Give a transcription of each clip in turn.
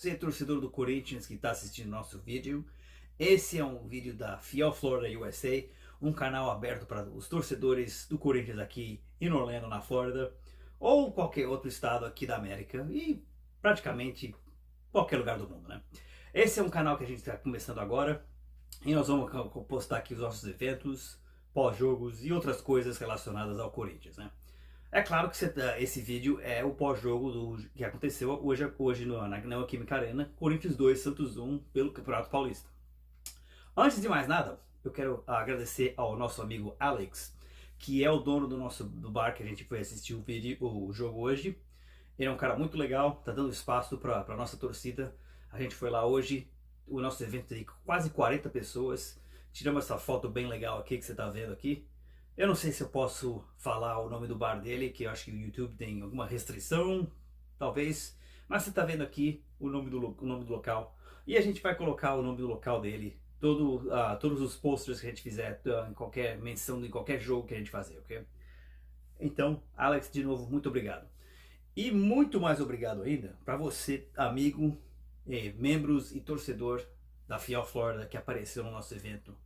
você torcedor do Corinthians que está assistindo nosso vídeo. Esse é um vídeo da Fiel Florida USA, um canal aberto para os torcedores do Corinthians aqui em Orlando, na Flórida, ou qualquer outro estado aqui da América e praticamente qualquer lugar do mundo, né? Esse é um canal que a gente está começando agora e nós vamos postar aqui os nossos eventos, pós-jogos e outras coisas relacionadas ao Corinthians, né? É claro que esse vídeo é o pós-jogo do que aconteceu hoje na Neoquímica Arena, Corinthians 2, Santos 1, pelo Campeonato Paulista. Antes de mais nada, eu quero agradecer ao nosso amigo Alex, que é o dono do bar que a gente foi assistir o jogo hoje. Ele é um cara muito legal, tá dando espaço para a nossa torcida. A gente foi lá hoje, o nosso evento tem quase 40 pessoas. Tiramos essa foto bem legal aqui que você tá vendo aqui. Eu não sei se eu posso falar o nome do bar dele, que eu acho que o YouTube tem alguma restrição, talvez. Mas você está vendo aqui o nome do local. E a gente vai colocar o nome do local dele, todos os posters que a gente fizer, em qualquer menção, em qualquer jogo que a gente fazer, ok? Então, Alex, de novo, muito obrigado. E muito mais obrigado ainda para você, amigo, membros e torcedor da Fiel Florida que apareceu no nosso evento.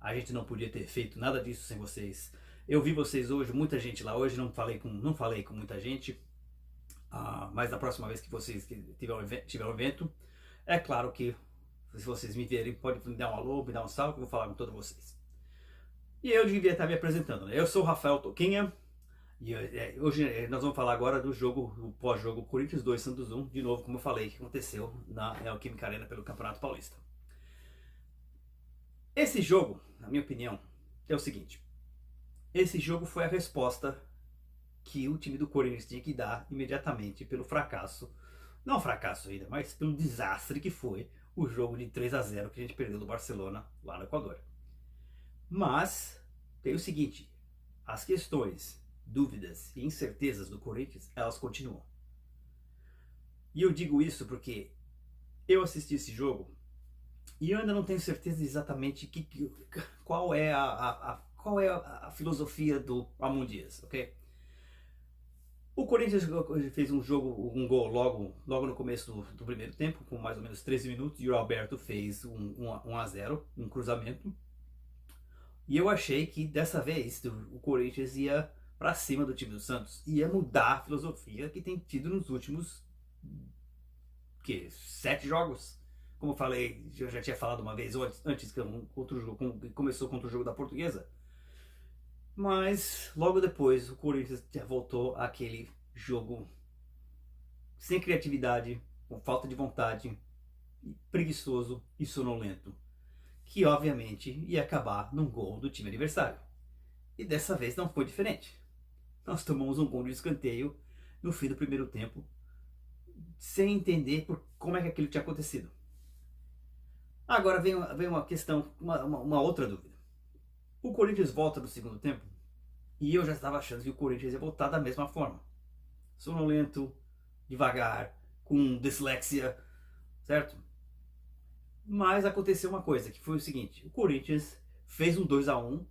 A gente não podia ter feito nada disso sem vocês. Eu vi vocês hoje, muita gente lá hoje, não falei com muita gente, mas da próxima vez que vocês tiver um evento, é claro que se vocês me verem, pode me dar um alô, me dar um salve, que eu vou falar com todos vocês. E eu devia estar me apresentando, né? Eu sou o Rafael Toquinha, e hoje nós vamos falar agora do jogo, o pós-jogo Corinthians 2, Santos 1, de novo, como eu falei, que aconteceu na Neoquímica Arena pelo Campeonato Paulista. Esse jogo, na minha opinião, é o seguinte. Esse jogo foi a resposta que o time do Corinthians tinha que dar imediatamente pelo fracasso. Não fracasso ainda, mas pelo desastre que foi o jogo de 3-0 que a gente perdeu do Barcelona lá no Equador. Mas tem o seguinte, as questões, dúvidas e incertezas do Corinthians, elas continuam. E eu digo isso porque eu assisti esse jogo e eu ainda não tenho certeza exatamente qual é a filosofia do Ramon Dias, ok? O Corinthians fez um gol logo no começo do primeiro tempo, com mais ou menos 13 minutos, e o Alberto fez 1-0, um cruzamento. E eu achei que dessa vez o Corinthians ia para cima do time do Santos, ia mudar a filosofia que tem tido nos últimos 7 jogos. Como eu falei, eu já tinha falado uma vez antes que começou contra o jogo da Portuguesa. Mas logo depois o Corinthians já voltou àquele jogo sem criatividade, com falta de vontade, preguiçoso e sonolento, que obviamente ia acabar num gol do time adversário. E dessa vez não foi diferente. Nós tomamos um gol de escanteio no fim do primeiro tempo, sem entender como é que aquilo tinha acontecido. Agora vem uma questão, uma outra dúvida. O Corinthians volta no segundo tempo e eu já estava achando que o Corinthians ia voltar da mesma forma. Sonolento, devagar, com dislexia, certo? Mas aconteceu uma coisa, que foi o seguinte, o Corinthians fez um 2-1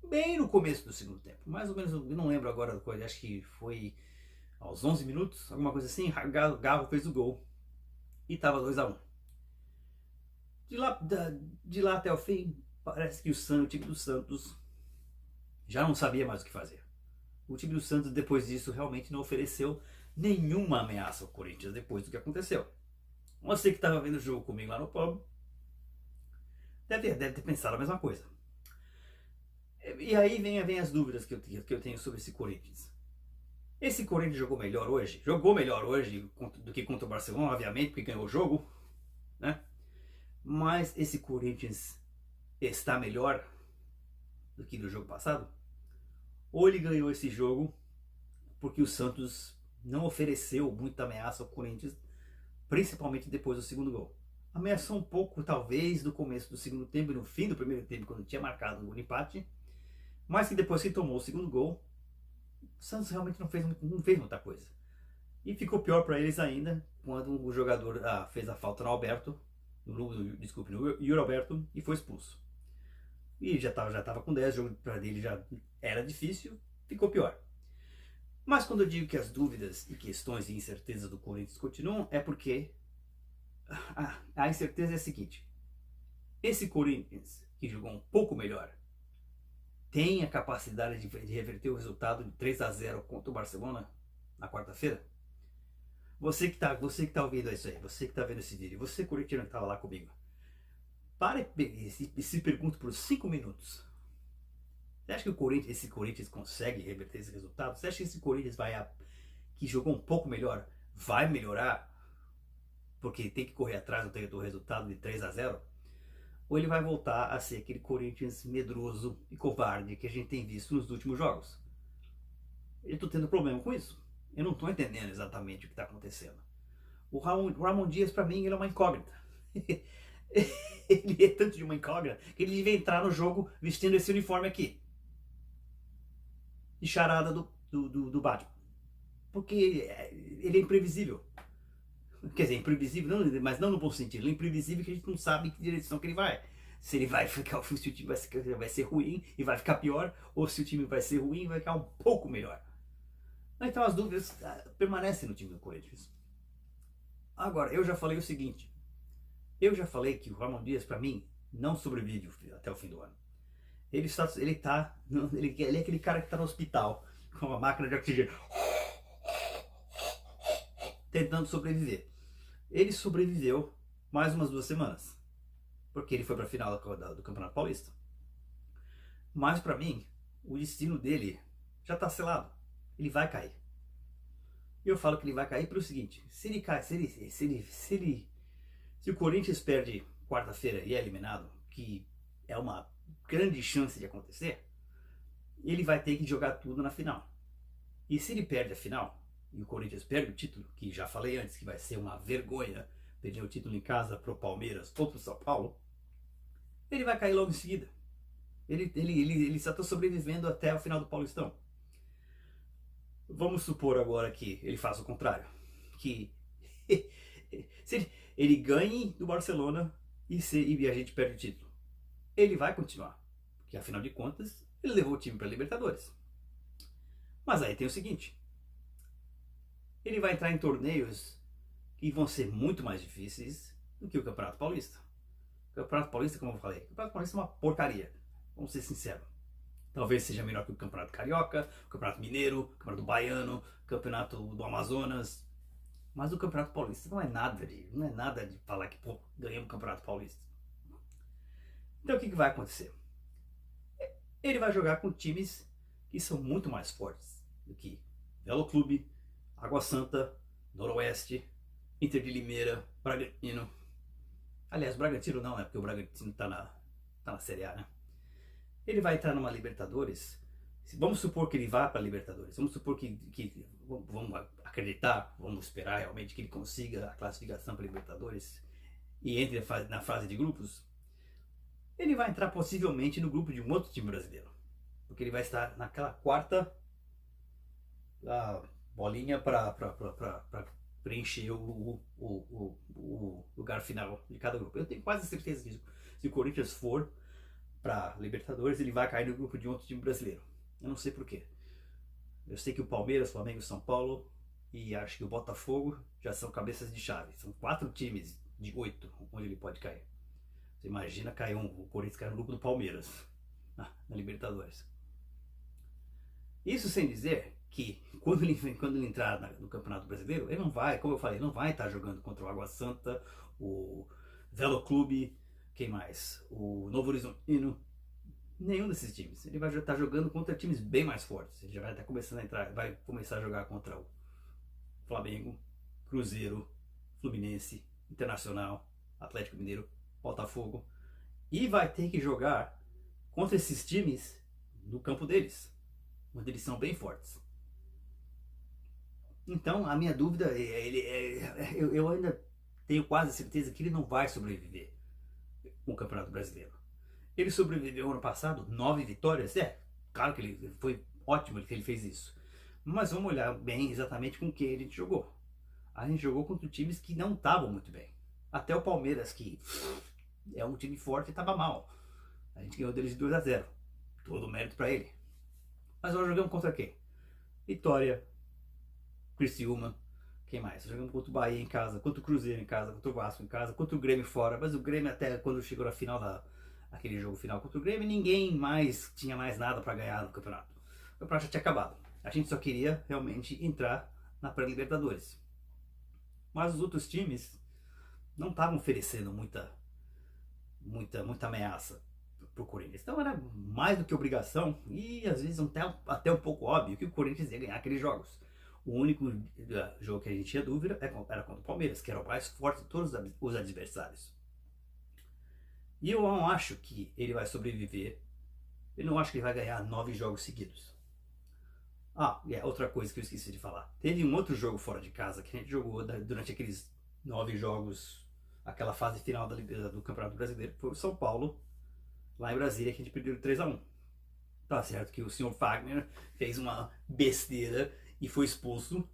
bem no começo do segundo tempo. Mais ou menos, eu não lembro agora da coisa, acho que foi aos 11 minutos, alguma coisa assim, Garro fez o gol e estava 2-1. De lá até o fim, parece que o time do Santos já não sabia mais o que fazer. O time do Santos, depois disso, realmente não ofereceu nenhuma ameaça ao Corinthians depois do que aconteceu. Você que estava vendo o jogo comigo lá no pub, deve ter pensado a mesma coisa. E aí vem as dúvidas que eu tenho sobre esse Corinthians. Esse Corinthians jogou melhor hoje? Jogou melhor hoje do que contra o Barcelona, obviamente, porque ganhou o jogo, né? Mas esse Corinthians está melhor do que no jogo passado? Ou ele ganhou esse jogo porque o Santos não ofereceu muita ameaça ao Corinthians, principalmente depois do segundo gol. Ameaçou um pouco, talvez, no começo do segundo tempo e no fim do primeiro tempo, quando tinha marcado o empate, mas que depois que tomou o segundo gol, o Santos realmente não fez muita coisa. E ficou pior para eles ainda quando o jogador fez a falta no Alberto, no Yuri Alberto, e foi expulso. E já estava com 10, o jogo para dele já era difícil, ficou pior. Mas quando eu digo que as dúvidas e questões e incertezas do Corinthians continuam, é porque a incerteza é a seguinte: esse Corinthians, que jogou um pouco melhor, tem a capacidade de reverter o resultado de 3-0 contra o Barcelona na quarta-feira? Você que tá ouvindo isso aí, você que tá vendo esse vídeo, você corintiano que estava lá comigo, pare e se pergunte por 5 minutos. Você acha que esse Corinthians consegue reverter esse resultado? Você acha que esse Corinthians que jogou um pouco melhor, vai melhorar? Porque tem que correr atrás do resultado de 3-0? Ou ele vai voltar a ser aquele Corinthians medroso e covarde que a gente tem visto nos últimos jogos? Eu estou tendo problema com isso. Eu não estou entendendo exatamente o que está acontecendo. O Ramon Dias, para mim, ele é uma incógnita. Ele é tanto de uma incógnita que ele devia entrar no jogo vestindo esse uniforme aqui, de charada do Batman. Porque ele é imprevisível. Quer dizer, imprevisível, não, mas não no bom sentido. Ele é imprevisível que a gente não sabe em que direção que ele vai. Se ele vai ficar, se o time vai ser ruim e vai ficar pior, ou se o time vai ser ruim e vai ficar um pouco melhor. Então as dúvidas permanecem no time do Corinthians. Agora, eu já falei o seguinte. Eu já falei que o Ramon Dias, para mim, não sobrevive até o fim do ano. Ele é aquele cara que está no hospital com uma máquina de oxigênio, tentando sobreviver. Ele sobreviveu mais umas 2 semanas, porque ele foi para a final do Campeonato Paulista. Mas para mim, o destino dele já está selado. Ele vai cair. Eu falo que ele vai cair pelo seguinte: se o Corinthians perde quarta-feira e é eliminado, que é uma grande chance de acontecer, ele vai ter que jogar tudo na final. E se ele perde a final, e o Corinthians perde o título, que já falei antes que vai ser uma vergonha perder o título em casa pro Palmeiras ou pro São Paulo, ele vai cair logo em seguida. Ele só está sobrevivendo até o final do Paulistão. Vamos supor agora que ele faça o contrário, que se ele ganhe do Barcelona e a gente perde o título, ele vai continuar, porque afinal de contas ele levou o time para Libertadores. Mas aí tem o seguinte: ele vai entrar em torneios que vão ser muito mais difíceis do que o Campeonato Paulista. O Campeonato Paulista, como eu falei, o Campeonato Paulista é uma porcaria, vamos ser sinceros. Talvez seja melhor que o Campeonato Carioca, o Campeonato Mineiro, o Campeonato Baiano, o Campeonato do Amazonas. Mas o Campeonato Paulista não é nada de falar que, pô, ganhamos o Campeonato Paulista. Então o que vai acontecer? Ele vai jogar com times que são muito mais fortes do que Velo Clube, Água Santa, Noroeste, Inter de Limeira, Bragantino. Aliás, Bragantino não, né? Porque o Bragantino tá na Série A, né? Ele vai entrar numa Libertadores. Vamos supor que ele vá para a Libertadores. Vamos supor que vamos acreditar, vamos esperar realmente que ele consiga a classificação para a Libertadores e entre na fase de grupos. Ele vai entrar possivelmente no grupo de um outro time brasileiro, porque ele vai estar naquela quarta bolinha para preencher o lugar final de cada grupo. Eu tenho quase certeza disso. Se o Corinthians for para Libertadores, ele vai cair no grupo de outro time brasileiro. Eu não sei porquê. Eu sei que o Palmeiras, Flamengo, São Paulo e acho que o Botafogo já são cabeças de chave. São 4 times de 8 onde ele pode cair. Você imagina o Corinthians cair no grupo do Palmeiras na Libertadores. Isso sem dizer que quando ele entrar no Campeonato Brasileiro, ele não vai, como eu falei, não vai estar jogando contra o Água Santa, o Velo Clube, quem mais? O Novo Horizontino. Nenhum desses times. Ele vai estar jogando contra times bem mais fortes. Ele já vai estar começando a entrar, vai começar a jogar contra o Flamengo, Cruzeiro, Fluminense, Internacional, Atlético Mineiro, Botafogo. E vai ter que jogar contra esses times no campo deles, onde eles são bem fortes. Então, a minha dúvida eu ainda tenho quase certeza que ele não vai sobreviver com o Campeonato Brasileiro. Ele sobreviveu ano passado, 9 vitórias. Claro que ele foi ótimo que ele fez isso. Mas vamos olhar bem exatamente com quem a gente jogou. A gente jogou contra times que não estavam muito bem. Até o Palmeiras, que é um time forte, estava mal. A gente ganhou deles de 2-0. Todo o mérito para ele. Mas nós jogamos contra quem? Vitória, Criciúma, Quem mais? Jogamos contra o Bahia em casa, contra o Cruzeiro em casa, contra o Vasco em casa, contra o Grêmio fora. Mas o Grêmio até quando chegou na final aquele jogo final contra o Grêmio, ninguém mais tinha mais nada para ganhar no campeonato. O campeonato já tinha acabado. A gente só queria realmente entrar na pré-Libertadores. Mas os outros times não estavam oferecendo muita ameaça pro Corinthians. Então era mais do que obrigação e às vezes até um pouco óbvio que o Corinthians ia ganhar aqueles jogos. O único jogo que a gente tinha dúvida era contra o Palmeiras, que era o mais forte de todos os adversários. E eu não acho que ele vai sobreviver. Eu não acho que ele vai ganhar 9 jogos seguidos. Ah, e é outra coisa que eu esqueci de falar. Teve um outro jogo fora de casa que a gente jogou durante aqueles 9 jogos, aquela fase final do Campeonato Brasileiro, que foi o São Paulo, lá em Brasília, que a gente perdeu 3-1. Tá certo que o senhor Fagner fez uma besteira e foi expulso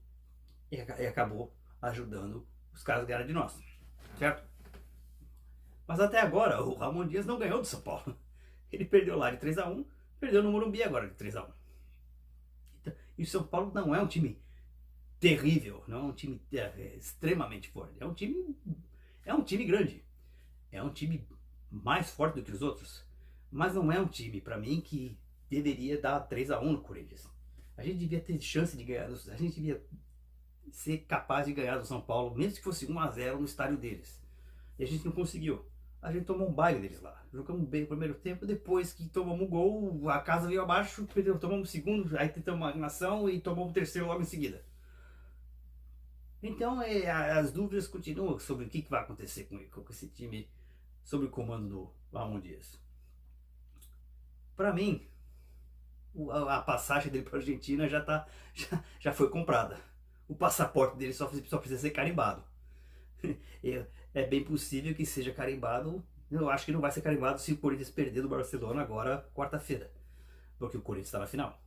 e acabou ajudando os caras a ganhar de nós, certo? Mas até agora o Ramon Dias não ganhou do São Paulo. Ele perdeu lá de 3-1, perdeu no Morumbi agora de 3-1. E o São Paulo não é um time terrível, não é um time extremamente forte. É um time grande. É um time mais forte do que os outros. Mas não é um time, para mim, que deveria dar 3-1 no Corinthians. A gente devia ter chance de ganhar. A gente devia ser capaz de ganhar do São Paulo, mesmo que fosse 1-0 no estádio deles. E a gente não conseguiu. A gente tomou um baile deles lá. Jogamos bem o primeiro tempo, depois que tomamos um gol, a casa veio abaixo, tomamos o segundo, aí tentamos uma animação e tomamos o terceiro logo em seguida. Então as dúvidas continuam sobre o que vai acontecer com esse time, sobre o comando do Ramon Dias. Para mim, a passagem dele para a Argentina já foi comprada. O passaporte dele só precisa ser carimbado. É bem possível que seja carimbado. Eu acho que não vai ser carimbado se o Corinthians perder do Barcelona agora, quarta-feira, porque o Corinthians está na final.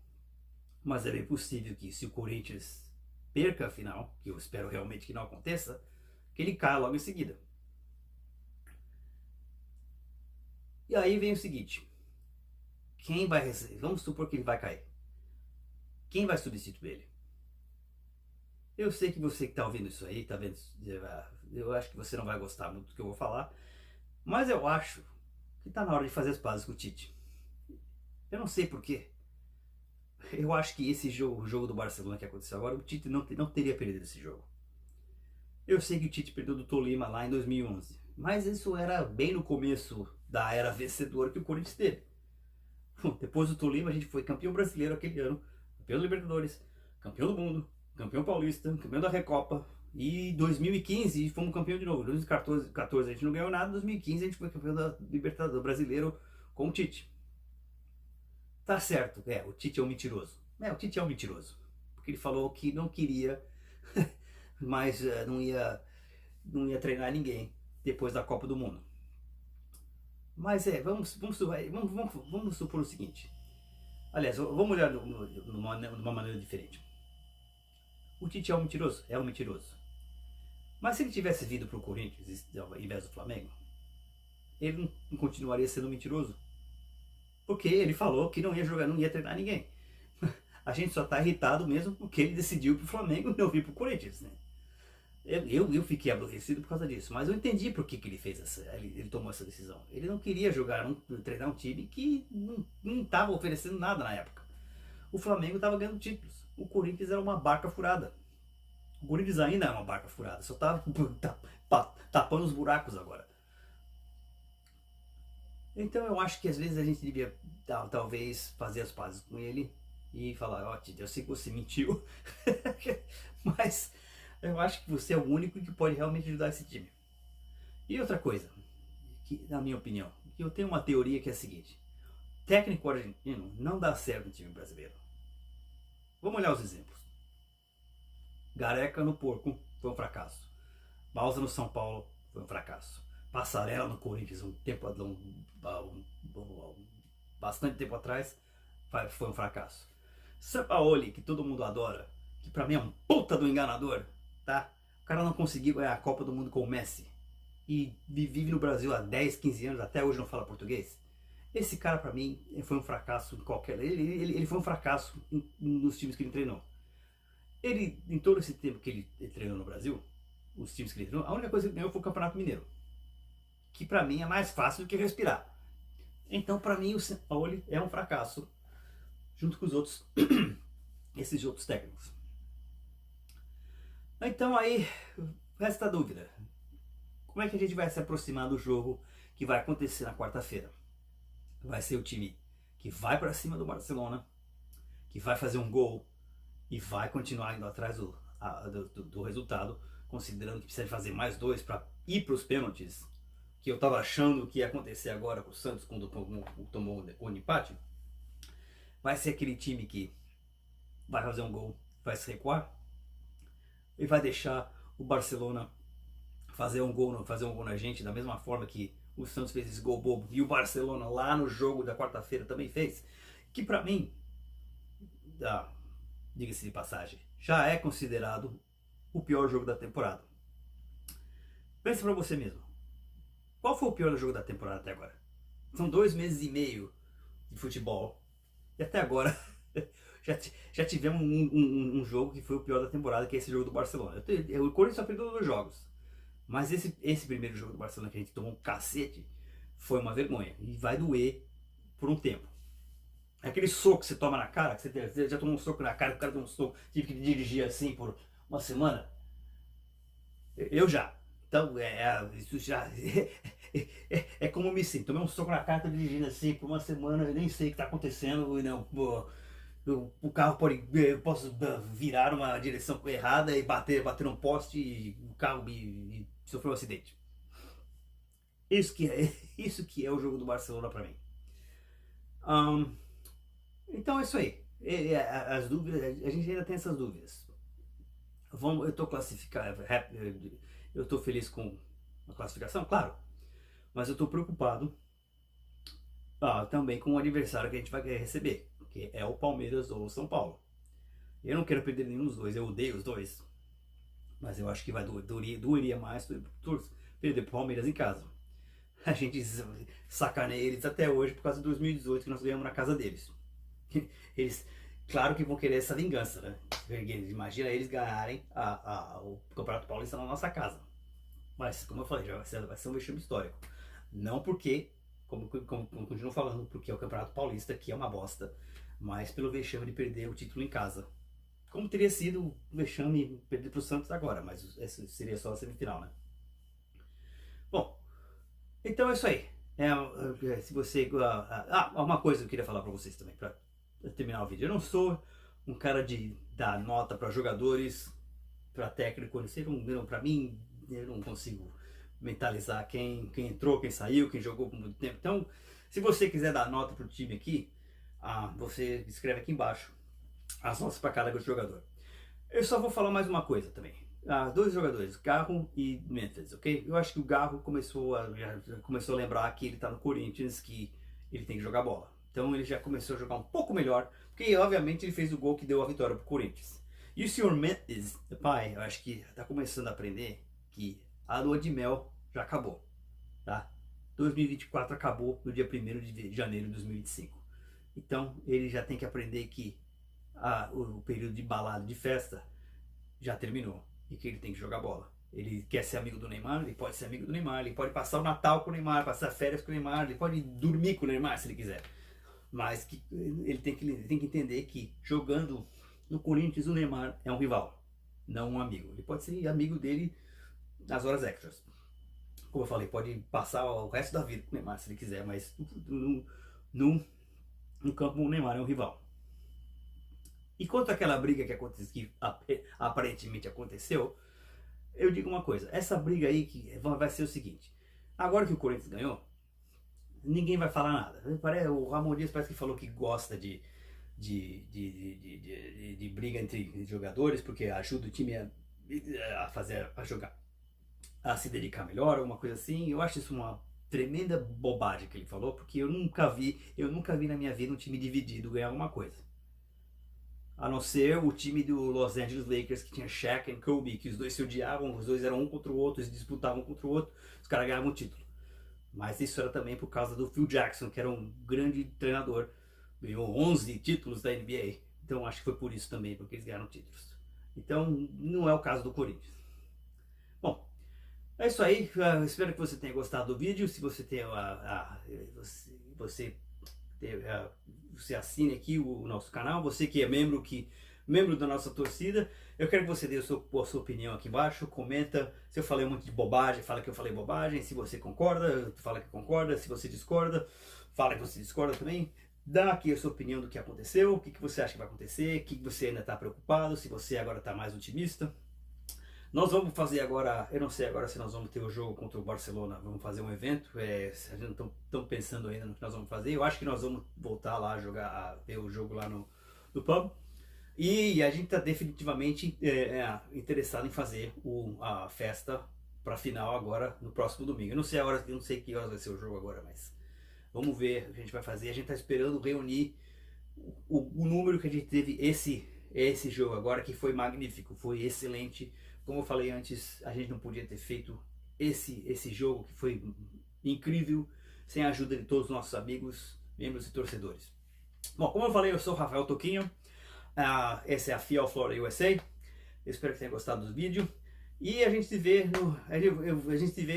Mas é bem possível que se o Corinthians perca a final, que eu espero realmente que não aconteça, que ele caia logo em seguida. E aí vem o seguinte: quem vai receber? Vamos supor que ele vai cair. Quem vai substituir ele? Eu sei que você que está ouvindo isso aí, tá vendo? Eu acho que você não vai gostar muito do que eu vou falar, mas eu acho que está na hora de fazer as pazes com o Tite. Eu não sei porquê. Eu acho que esse jogo, o jogo do Barcelona que aconteceu agora, o Tite não teria perdido esse jogo. Eu sei que o Tite perdeu do Tolima lá em 2011, mas isso era bem no começo da era vencedora que o Corinthians teve. Depois do Tolima a gente foi campeão brasileiro aquele ano, campeão da Libertadores, campeão do mundo, campeão paulista, campeão da Recopa. E 2015 fomos campeão de novo. 2014 a gente não ganhou nada, 2015 a gente foi campeão da Libertadores brasileiro com o Tite. Tá certo, o Tite é um mentiroso. O Tite é um mentiroso. Porque ele falou que não queria, mas não ia treinar ninguém depois da Copa do Mundo. Mas vamos supor o seguinte. Aliás, vamos olhar de uma maneira diferente. O Tite é um mentiroso? É um mentiroso. Mas se ele tivesse vindo para o Corinthians ao invés do Flamengo, ele não continuaria sendo mentiroso. Porque ele falou que não ia jogar, não ia treinar ninguém. A gente só está irritado mesmo porque ele decidiu para o Flamengo e não vir para o Corinthians, né? Eu fiquei aborrecido por causa disso, mas eu entendi por que ele fez ele tomou essa decisão. Ele não queria treinar um time que não estava oferecendo nada na época. O Flamengo estava ganhando títulos. O Corinthians era uma barca furada. O Corinthians ainda é uma barca furada, só está tapando os buracos agora. Então eu acho que às vezes a gente devia talvez fazer as pazes com ele e falar: Tite, eu sei que você mentiu, mas eu acho que você é o único que pode realmente ajudar esse time. E outra coisa, que na minha opinião, eu tenho uma teoria que é a seguinte: técnico argentino não dá certo no time brasileiro. Vamos olhar os exemplos. Gareca no Porco foi um fracasso. Bausa no São Paulo foi um fracasso. Passarella no Corinthians bastante tempo atrás foi um fracasso. Sampaoli, que todo mundo adora, que pra mim é um puta do enganador, tá? O cara não conseguiu ganhar a Copa do Mundo com o Messi e vive no Brasil há 10, 15 anos, até hoje não fala português. Esse cara pra mim foi um fracasso em qualquer... Ele foi um fracasso nos times que ele treinou. Ele, em todo esse tempo que ele treinou no Brasil, os times que ele treinou, a única coisa que ele ganhou foi o Campeonato Mineiro, que pra mim é mais fácil do que respirar. Então, pra mim, o São Paulo é um fracasso, junto com os outros, esses outros técnicos. Então aí, resta a dúvida. Como é que a gente vai se aproximar do jogo que vai acontecer na quarta-feira? Vai ser o time que vai para cima do Barcelona, que vai fazer um gol e vai continuar indo atrás do resultado, considerando que precisa fazer mais dois para ir para os pênaltis, que eu estava achando que ia acontecer agora com o Santos quando tomou o empate. Vai ser aquele time que vai fazer um gol, vai se recuar e vai deixar o Barcelona fazer um gol na gente, da mesma forma que o Santos fez esse gol bobo e o Barcelona lá no jogo da quarta-feira também fez, que pra mim, diga-se de passagem, já é considerado o pior jogo da temporada. Pense pra você mesmo, qual foi o pior jogo da temporada até agora? São 2 meses e meio de futebol e até agora já tivemos um jogo que foi o pior da temporada, que é esse jogo do Barcelona. O Corinthians só perdeu 2 jogos, mas esse primeiro jogo do Barcelona que a gente tomou um cacete foi uma vergonha e vai doer por um tempo. Aquele soco que você toma na cara, que você já tomou um soco na cara, o cara deu um soco, tive que dirigir assim por uma semana. Eu já. Então, isso já é como eu me sinto. Tomei um soco na cara, tô dirigindo assim por uma semana, eu nem sei o que está acontecendo, e não, pô, o carro eu posso virar uma direção errada e bater num poste e o carro sofreu um acidente. Isso que é o jogo do Barcelona para mim. Então é isso aí. As dúvidas, a gente ainda tem essas dúvidas. Eu estou classificado, eu estou feliz com a classificação, claro, mas eu estou preocupado também com o adversário que a gente vai receber, que é o Palmeiras ou o São Paulo. Eu não quero perder nenhum dos dois, eu odeio os dois, mas eu acho que doeria mais perder o Palmeiras em casa. A gente sacaneia eles até hoje por causa de 2018 que nós ganhamos na casa deles. Eles, claro que vão querer essa vingança, né? Imagina eles ganharem o Campeonato Paulista na nossa casa. Mas, como eu falei, já vai ser um vexame histórico. Não porque, como continuo falando, porque é o Campeonato Paulista, que é uma bosta, mas pelo vexame de perder o título em casa. Como teria sido o vexame perder para o Santos agora, mas esse seria só a semifinal, né? Bom, então é isso aí. Se você... uma coisa que eu queria falar para vocês também, para terminar o vídeo. Eu não sou um cara de dar nota para jogadores, para técnico, para mim, eu não consigo mentalizar quem entrou, quem saiu, quem jogou por muito tempo. Então, se você quiser dar nota para o time aqui, você escreve aqui embaixo as notas para cada jogador. Eu só vou falar mais uma coisa também. 2 jogadores, Garro e Memphis, ok? Eu acho que o Garro começou a lembrar que ele está no Corinthians, que ele tem que jogar bola. Então ele já começou a jogar um pouco melhor, porque obviamente ele fez o gol que deu a vitória pro Corinthians. E o senhor Memphis, pai, eu acho que está começando a aprender que a lua de mel já acabou, tá? 2024 acabou no dia 1º de janeiro de 2025. Então ele já tem que aprender que o período de balada, de festa, já terminou e que ele tem que jogar bola. Ele quer ser amigo do Neymar, ele pode ser amigo do Neymar, ele pode passar o Natal com o Neymar, passar férias com o Neymar, ele pode dormir com o Neymar se ele quiser. Mas que ele tem que entender que jogando no Corinthians o Neymar é um rival, não um amigo. Ele pode ser amigo dele nas horas extras. Como eu falei, pode passar o resto da vida com o Neymar se ele quiser, mas no campo o Neymar é um rival. E quanto àquela briga que aparentemente aconteceu, eu digo uma coisa, essa briga aí que vai ser o seguinte: agora que o Corinthians ganhou, ninguém vai falar nada. O Ramon Dias parece que falou que gosta de briga entre jogadores, porque ajuda o time a jogar, a se dedicar melhor, alguma coisa assim. Eu acho isso uma tremenda bobagem que ele falou, porque eu nunca vi na minha vida um time dividido ganhar alguma coisa. A não ser o time do Los Angeles Lakers, que tinha Shaq e Kobe, que os dois se odiavam, os dois eram um contra o outro, eles disputavam contra o outro, os caras ganhavam o título. Mas isso era também por causa do Phil Jackson, que era um grande treinador, ganhou 11 títulos da NBA, então acho que foi por isso também, porque eles ganharam títulos. Então não é o caso do Corinthians. Bom, é isso aí. Espero que você tenha gostado do vídeo. Se você tem você assine aqui o nosso canal. Você que é membro da nossa torcida, eu quero que você dê a sua opinião aqui embaixo. Comenta se eu falei um monte de bobagem, fala que eu falei bobagem. Se você concorda, fala que concorda. Se você discorda, fala que você discorda também. Dá aqui a sua opinião do que aconteceu, o que você acha que vai acontecer, o que você ainda está preocupado, se você agora está mais otimista. Nós vamos fazer agora, eu não sei agora se nós vamos ter o jogo contra o Barcelona, vamos fazer um evento, a gente não estamos pensando ainda no que nós vamos fazer. Eu acho que nós vamos voltar lá a ver o jogo lá no pub. E a gente está definitivamente interessado em fazer a festa para a final agora no próximo domingo. Eu não sei que horas vai ser o jogo agora, mas vamos ver o que a gente vai fazer. A gente está esperando reunir o número que a gente teve esse jogo agora, que foi magnífico, foi excelente. Como eu falei antes, a gente não podia ter feito esse jogo que foi incrível sem a ajuda de todos os nossos amigos, membros e torcedores. Bom, como eu falei, eu sou o Rafael Toquinho. Essa é a Fiel Florida USA. Eu espero que tenha gostado do vídeo. E a gente se vê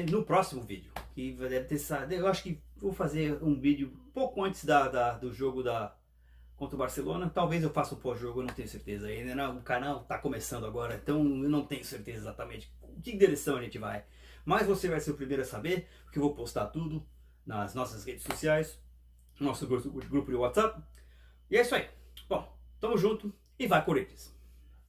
no próximo vídeo. Que deve ter, eu acho que vou fazer um vídeo pouco antes do jogo contra o Barcelona. Talvez eu faça um pós-jogo, eu não tenho certeza ainda. Não, o canal está começando agora, então eu não tenho certeza exatamente em que direção a gente vai. Mas você vai ser o primeiro a saber, porque eu vou postar tudo nas nossas redes sociais, no nosso grupo de WhatsApp. E é isso aí. Bom, tamo junto e vai Corinthians!